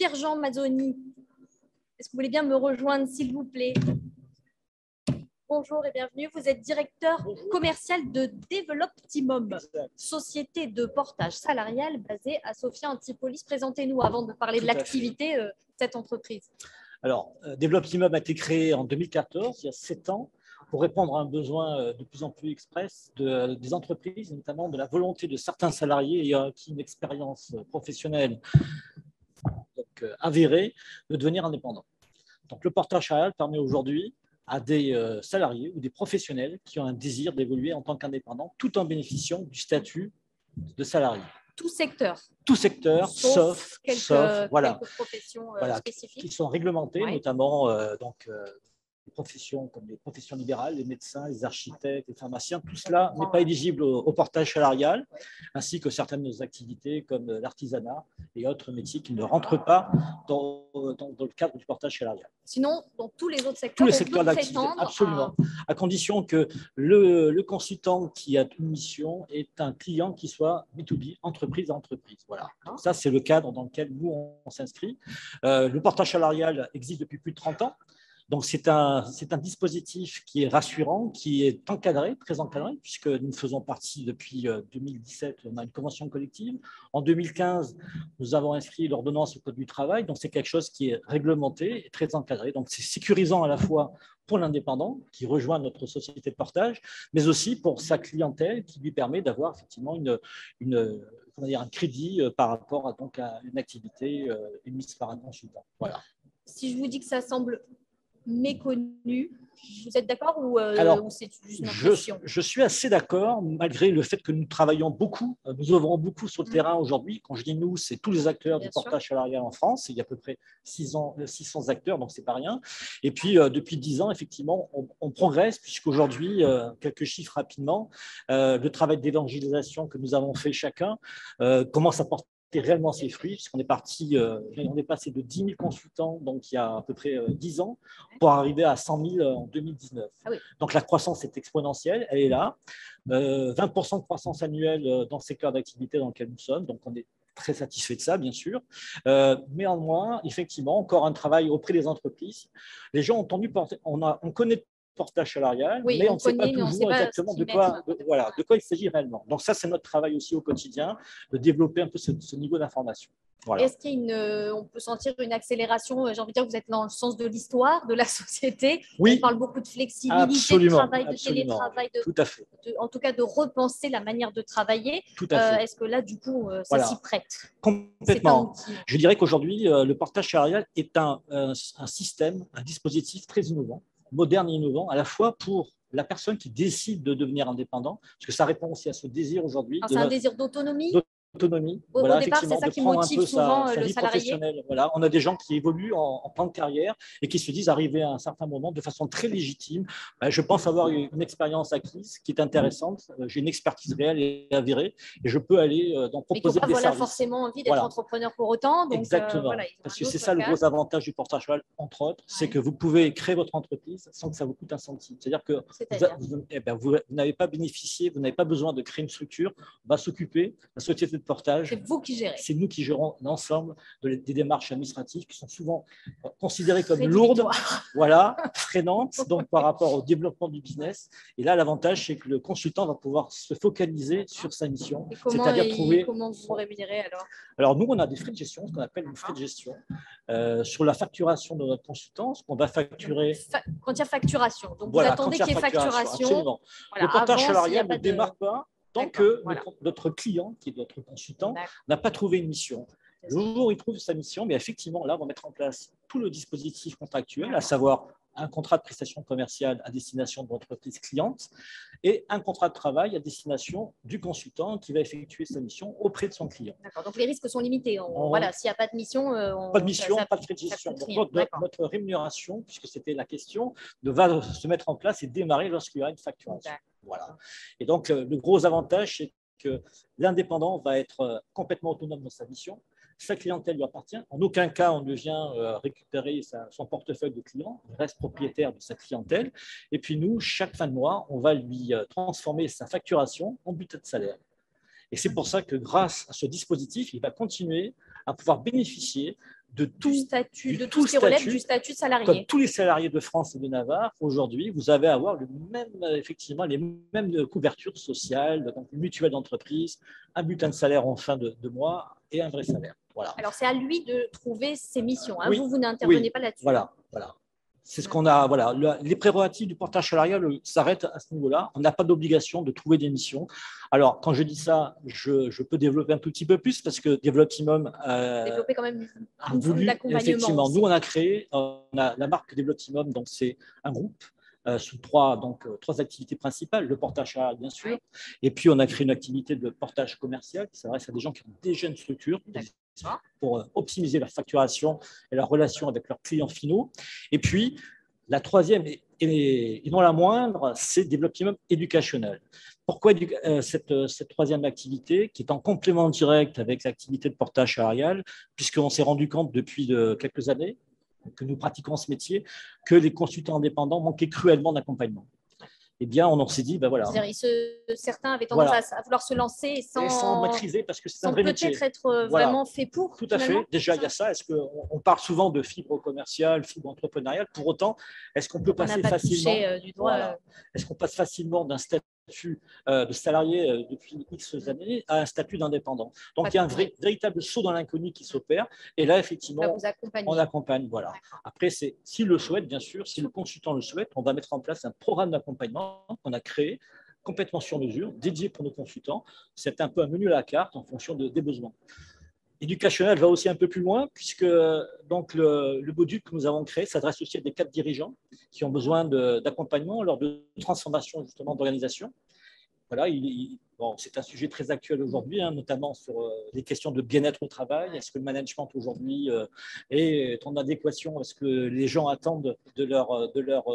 Pierre-Jean Mazzoni, est-ce que vous voulez bien me rejoindre, s'il vous plaît? Bonjour et bienvenue. Vous êtes directeur commercial de Developtimum, société de portage salarial basée à Sophia Antipolis. Présentez-nous avant de parler de l'activité de cette entreprise. Alors, Developtimum a été créé en 2014, il y a 7 ans, pour répondre à un besoin de plus en plus express des entreprises, notamment de la volonté de certains salariés ayant acquis une expérience professionnelle avérée de devenir indépendant. Donc, le portage salarial permet aujourd'hui à des salariés ou des professionnels qui ont un désir d'évoluer en tant qu'indépendants, tout en bénéficiant du statut de salarié. Tout secteur. Tout secteur, sauf quelques professions spécifiques qui sont réglementées, notamment des professions comme les professions libérales, les médecins, les architectes, les pharmaciens. Tout cela n'est pas éligible au portage salarial, ainsi que certaines activités comme l'artisanat et autres métiers qui ne rentrent pas dans le cadre du portage salarial. Sinon, dans tous les autres secteurs, tous les secteurs d'activité, absolument, à condition que le consultant qui a une mission est un client qui soit B2B, entreprise à entreprise. Voilà. Donc ça, c'est le cadre dans lequel nous, on s'inscrit. Le portage salarial existe depuis plus de 30 ans. Donc, c'est un dispositif qui est rassurant, qui est encadré, très encadré, puisque nous faisons partie depuis 2017, on a une convention collective. En 2015, nous avons inscrit l'ordonnance au Code du travail, donc c'est quelque chose qui est réglementé et très encadré. Donc, c'est sécurisant à la fois pour l'indépendant qui rejoint notre société de portage, mais aussi pour sa clientèle qui lui permet d'avoir effectivement un crédit par rapport à une activité émise par un consultant. Voilà. Si je vous dis que ça semble méconnu, vous êtes d'accord ou c'est juste une impression? Je suis assez d'accord, malgré le fait que nous travaillons beaucoup, nous œuvrons beaucoup sur le terrain aujourd'hui. Quand je dis nous, c'est tous les acteurs du portage salarial en France. Il y a à peu près 600 acteurs, donc c'est pas rien. Et puis, depuis 10 ans, effectivement, on progresse, puisqu'aujourd'hui, quelques chiffres rapidement, le travail d'évangélisation que nous avons fait chacun commence à porter réellement ses fruits, puisqu'on est passé de 10 000 consultants donc il y a à peu près 10 ans pour arriver à 100 000 en 2019. Ah oui. Donc la croissance est exponentielle, elle est là. 20% de croissance annuelle dans le secteur d'activité dans lequel nous sommes, donc on est très satisfait de ça, bien sûr. Néanmoins, effectivement, encore un travail auprès des entreprises. Les gens ont entendu porter, on connaît portage salarial, mais on ne sait pas toujours exactement de quoi il s'agit réellement. Donc ça, c'est notre travail aussi au quotidien, de développer un peu ce niveau d'information. Voilà. Est-ce qu'il y a on peut sentir une accélération? J'ai envie de dire que vous êtes dans le sens de l'histoire, de la société. Oui. On parle beaucoup de flexibilité, de travail, de télétravail, tout à fait. En tout cas de repenser la manière de travailler. Tout à fait. Est-ce que là, du coup, ça s'y prête? Complètement. Je dirais qu'aujourd'hui, le portage salarial est un système, un dispositif très innovant, moderne et innovant, à la fois pour la personne qui décide de devenir indépendant, parce que ça répond aussi à ce désir aujourd'hui. C'est un désir d'autonomie. Au départ, c'est ça qui motive souvent le salarié. Voilà, on a des gens qui évoluent en plan de carrière et qui se disent, arriver à un certain moment, de façon très légitime, je pense avoir une expérience acquise qui est intéressante, j'ai une expertise réelle et avérée, et je peux aller proposer des services. Forcément envie d'être entrepreneur pour autant. Donc, exactement, parce que c'est ça le gros avantage du portage salarial, entre autres, c'est que vous pouvez créer votre entreprise sans que ça vous coûte un centime. C'est-à-dire que vous n'avez pas bénéficié, vous n'avez pas besoin de créer une structure, on va s'occuper, la société de portage. C'est vous qui gérez. C'est nous qui gérons l'ensemble des démarches administratives qui sont souvent considérées comme lourdes, freinantes, donc par rapport au développement du business. Et là, l'avantage, c'est que le consultant va pouvoir se focaliser sur sa mission, c'est-à-dire trouver. Comment vous rémunérez alors? Alors nous, on a des frais de gestion, ce qu'on appelle des frais de gestion, sur la facturation de notre consultant, ce qu'on va facturer. Quand il y a facturation, donc vous attendez qu'il y ait facturation. Absolument. Le portage salarial ne démarre pas tant que notre client, qui est notre consultant, n'a pas trouvé une mission. Le jour où il trouve sa mission, mais effectivement, là, on va mettre en place tout le dispositif contractuel, à savoir un contrat de prestation commerciale à destination de l'entreprise cliente et un contrat de travail à destination du consultant qui va effectuer sa mission auprès de son client. D'accord, donc les risques sont limités. S'il n'y a pas de mission, pas de mission, pas de frais de gestion. Donc, notre rémunération, puisque c'était la question, va se mettre en place et démarrer lorsqu'il y aura une facturation. Voilà. Et donc, le gros avantage, c'est que l'indépendant va être complètement autonome dans sa mission. Sa clientèle lui appartient. En aucun cas, on ne vient récupérer son portefeuille de clients. Il reste propriétaire de sa clientèle. Et puis nous, chaque fin de mois, on va lui transformer sa facturation en bulletin de salaire. Et c'est pour ça que grâce à ce dispositif, il va continuer à pouvoir bénéficier de tout ce qui relève du statut de salarié. Comme tous les salariés de France et de Navarre, aujourd'hui, vous avez à avoir effectivement les mêmes couvertures sociales, donc une mutuelle d'entreprise, un bulletin de salaire en fin de mois et un vrai salaire. Voilà. Alors, c'est à lui de trouver ses missions. Hein. Oui, vous n'intervenez pas là-dessus. Voilà. C'est ce qu'on a. Voilà, les prérogatives du portage salarial s'arrêtent à ce niveau-là. On n'a pas d'obligation de trouver des missions. Alors, quand je dis ça, je peux développer un tout petit peu plus parce que Developtimum développer quand même a voulu, effectivement. Nous, on a créé la marque Developtimum, donc c'est un groupe sous trois activités principales, le portage salarial, bien sûr, et puis on a créé une activité de portage commercial qui s'adresse à des gens qui ont déjà une structure pour optimiser leur facturation et leur relation avec leurs clients finaux. Et puis, la troisième, et non la moindre, c'est Developtimum éducationnel. Pourquoi cette troisième activité, qui est en complément direct avec l'activité de portage salarial, puisqu'on s'est rendu compte depuis quelques années que nous pratiquons ce métier, que les consultants indépendants manquaient cruellement d'accompagnement. Eh bien, on s'est dit, ben voilà. Certains avaient tendance à vouloir se lancer sans maîtriser, parce que c'est un vrai métier. Peut-être être vraiment fait pour. Tout à fait. Déjà, il y a ça. Est-ce qu'on parle souvent de fibre commerciale, fibre entrepreneuriale. Pour autant, est-ce qu'on peut passer facilement Est-ce qu'on passe facilement d'un statut de salarié depuis X années à un statut d'indépendant? Donc, il y a un véritable saut dans l'inconnu qui s'opère. Et là, effectivement, on accompagne. Voilà. Après, s'il le souhaite, bien sûr, si le consultant le souhaite, on va mettre en place un programme d'accompagnement qu'on a créé complètement sur mesure, dédié pour nos consultants. C'est un peu un menu à la carte en fonction des besoins. Éducationnel va aussi un peu plus loin, puisque donc, le module que nous avons créé s'adresse aussi à des cadres dirigeants qui ont besoin d'accompagnement lors de transformation justement d'organisation. Voilà, c'est un sujet très actuel aujourd'hui, notamment sur les questions de bien-être au travail. Est-ce que le management aujourd'hui est en adéquation? Est-ce que les gens attendent de leur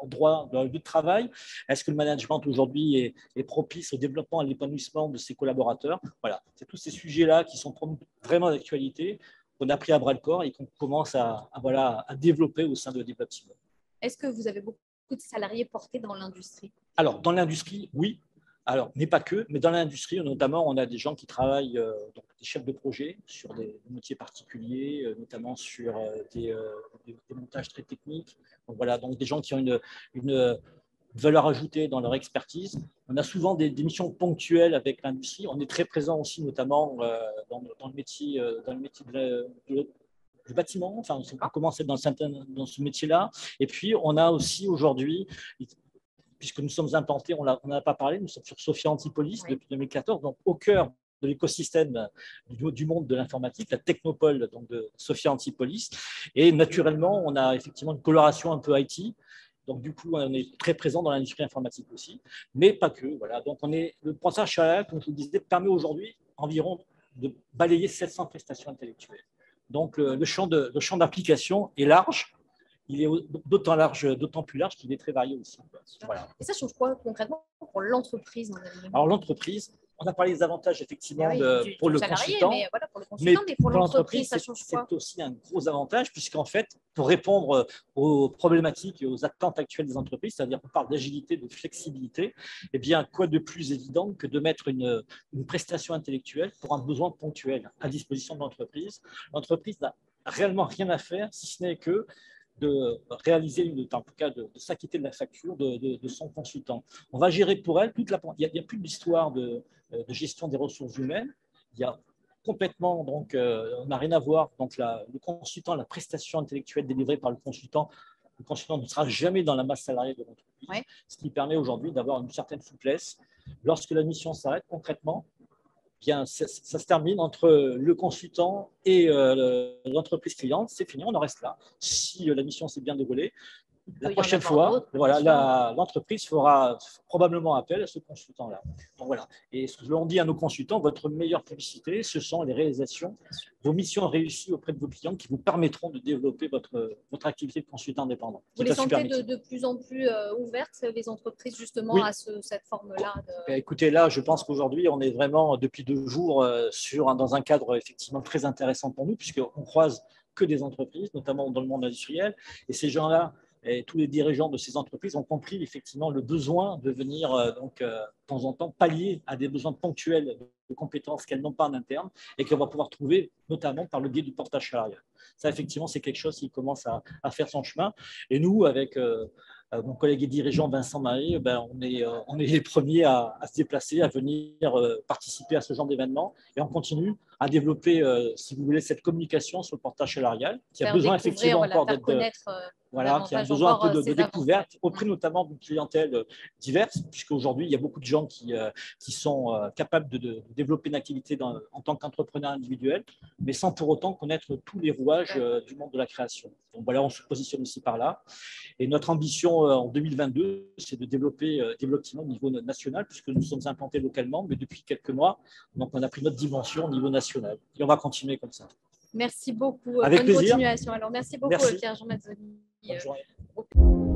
droit dans le lieu de travail? Est-ce que le management aujourd'hui est propice au développement et à l'épanouissement de ses collaborateurs? Voilà, c'est tous ces sujets-là qui sont vraiment d'actualité, qu'on a pris à bras le corps et qu'on commence à développer au sein de Developtimum. Est-ce que vous avez beaucoup de salariés portés dans l'industrie? Alors, dans l'industrie, oui. Alors, mais pas que, mais dans l'industrie, notamment, on a des gens qui travaillent, donc des chefs de projet sur des métiers particuliers, notamment sur des montages très techniques. Donc, voilà, donc des gens qui ont une valeur ajoutée dans leur expertise. On a souvent des missions ponctuelles avec l'industrie. On est très présent aussi, notamment dans le métier du bâtiment. Enfin, on commence dans ce métier-là. Et puis, on a aussi aujourd'hui, puisque nous sommes implantés, on n'en a pas parlé, nous sommes sur Sophia Antipolis depuis 2014, donc au cœur de l'écosystème du monde de l'informatique, la technopole donc de Sophia Antipolis. Et naturellement, on a effectivement une coloration un peu IT. Donc, du coup, on est très présent dans l'industrie informatique aussi, mais pas que. Voilà. Donc, le portage salarial, comme je vous le disais, permet aujourd'hui environ de balayer 700 prestations intellectuelles. Donc, le champ d'application est large. Il est d'autant plus large qu'il est très varié aussi. Voilà. Et ça change quoi concrètement pour l'entreprise? Alors, l'entreprise, on a parlé des avantages effectivement pour le consultant, mais pour l'entreprise, ça change quoi? C'est aussi un gros avantage, puisqu'en fait, pour répondre aux problématiques et aux attentes actuelles des entreprises, c'est-à-dire qu'on parle d'agilité, de flexibilité, eh bien, quoi de plus évident que de mettre une prestation intellectuelle pour un besoin ponctuel à disposition de l'entreprise. L'entreprise n'a réellement rien à faire, si ce n'est que de réaliser, en tout cas de s'acquitter de la facture de son consultant. On va gérer pour elle il n'y a plus d'histoire de gestion des ressources humaines. Il y a complètement, donc, on n'a rien à voir. Donc, le consultant, la prestation intellectuelle délivrée par le consultant ne sera jamais dans la masse salariée de l'entreprise, ce qui permet aujourd'hui d'avoir une certaine souplesse. Lorsque la mission s'arrête, concrètement, bien, ça se termine entre le consultant et l'entreprise cliente, c'est fini, on en reste là. Si la mission s'est bien déroulée, la prochaine fois, l'entreprise fera probablement appel à ce consultant-là. Donc voilà. Et ce que l'on dit à nos consultants, votre meilleure publicité, ce sont les réalisations, vos missions réussies auprès de vos clients qui vous permettront de développer votre activité de consultant indépendant. Vous les sentez de plus en plus ouvertes, les entreprises, justement, à cette forme-là Écoutez, là, je pense qu'aujourd'hui, on est vraiment, depuis 2 jours, dans un cadre effectivement très intéressant pour nous, puisqu'on croise que des entreprises, notamment dans le monde industriel. Et ces gens-là Et tous les dirigeants de ces entreprises ont compris effectivement le besoin de venir de temps en temps pallier à des besoins ponctuels de compétences qu'elles n'ont pas en interne et qu'on va pouvoir trouver notamment par le biais du portage salarial. Ça, effectivement, c'est quelque chose qui commence à faire son chemin. Et nous, avec mon collègue et dirigeant Vincent Mahé, on est les premiers à se déplacer, à venir participer à ce genre d'événements. Et on continue à développer, si vous voulez, cette communication sur le portage salarial, qui a besoin effectivement encore d'être qui a besoin un peu de découverte auprès notamment d'une clientèle diverse, puisqu'aujourd'hui, il y a beaucoup de gens qui sont capables de développer une activité en tant qu'entrepreneur individuel, mais sans pour autant connaître tous les rouages du monde de la création. Donc voilà, on se positionne aussi par là. Et notre ambition en 2022, c'est de développer Developtimo au niveau national, puisque nous sommes implantés localement, mais depuis quelques mois, donc on a pris notre dimension au niveau national. Et on va continuer comme ça. Merci beaucoup. Avec Bonne plaisir. continuation. Alors, merci beaucoup, Pierre-Jean Mazzoni. Bonne journée.